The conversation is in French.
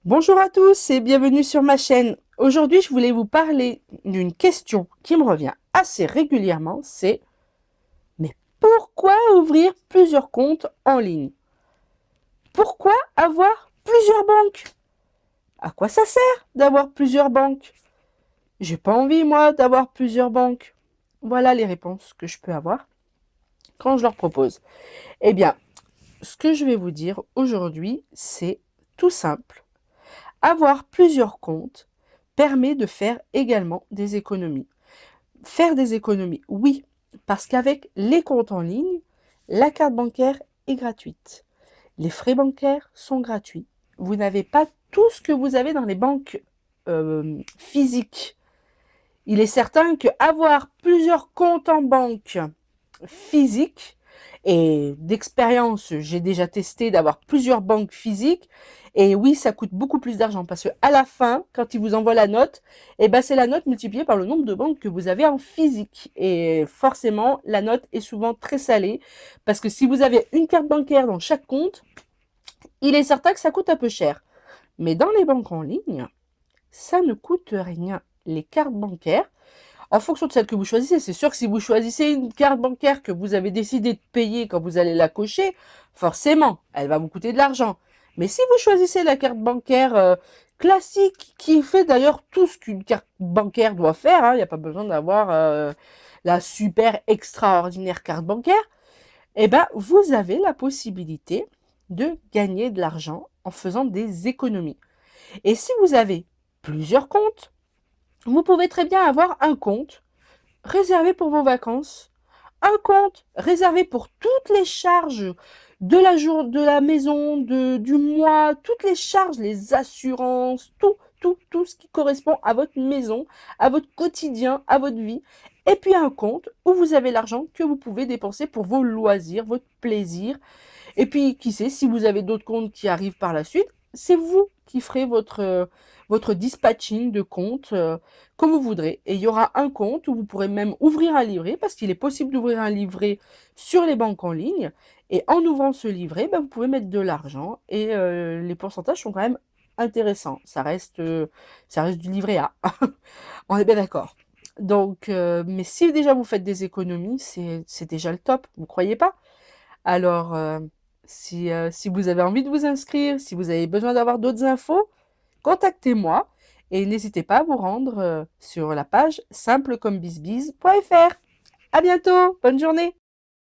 Bonjour à tous et bienvenue sur ma chaîne. Aujourd'hui, je voulais vous parler d'une question qui me revient assez régulièrement, c'est mais pourquoi ouvrir plusieurs comptes en ligne? Pourquoi avoir plusieurs banques? À quoi ça sert d'avoir plusieurs banques? J'ai pas envie, moi, d'avoir plusieurs banques. Voilà les réponses que je peux avoir quand je leur propose. Eh bien, ce que je vais vous dire aujourd'hui, c'est tout simple. Avoir plusieurs comptes permet de faire également des économies. Faire des économies, oui, parce qu'avec les comptes en ligne, la carte bancaire est gratuite. Les frais bancaires sont gratuits. Vous n'avez pas tout ce que vous avez dans les banques physiques. Il est certain qu'avoir plusieurs comptes en banque physique, et d'expérience, j'ai déjà testé d'avoir plusieurs banques physiques. Et oui, ça coûte beaucoup plus d'argent parce que à la fin, quand ils vous envoient la note, eh ben c'est la note multipliée par le nombre de banques que vous avez en physique. Et forcément, la note est souvent très salée parce que si vous avez une carte bancaire dans chaque compte, il est certain que ça coûte un peu cher. Mais dans les banques en ligne, ça ne coûte rien. Les cartes bancaires, en fonction de celle que vous choisissez, c'est sûr que si vous choisissez une carte bancaire que vous avez décidé de payer quand vous allez la cocher, forcément, elle va vous coûter de l'argent. Mais si vous choisissez la carte bancaire classique, qui fait d'ailleurs tout ce qu'une carte bancaire doit faire, il n'y a pas besoin d'avoir la super extraordinaire carte bancaire, eh ben, vous avez la possibilité de gagner de l'argent en faisant des économies. Et si vous avez plusieurs comptes, vous pouvez très bien avoir un compte réservé pour vos vacances, un compte réservé pour toutes les charges de la maison, du mois, toutes les charges, les assurances, tout ce qui correspond à votre maison, à votre quotidien, à votre vie. Et puis un compte où vous avez l'argent que vous pouvez dépenser pour vos loisirs, votre plaisir. Et puis, qui sait, si vous avez d'autres comptes qui arrivent par la suite, c'est vous qui ferez votre dispatching de comptes comme vous voudrez. Et il y aura un compte où vous pourrez même ouvrir un livret, parce qu'il est possible d'ouvrir un livret sur les banques en ligne. Et en ouvrant ce livret, ben, vous pouvez mettre de l'argent et les pourcentages sont quand même intéressants. Ça reste du livret A. On est bien d'accord. Donc, mais si déjà vous faites des économies, c'est déjà le top, vous croyez pas? Alors, si vous avez envie de vous inscrire, si vous avez besoin d'avoir d'autres infos, contactez-moi et n'hésitez pas à vous rendre sur la page simplecommebizbiz.fr. À bientôt, bonne journée!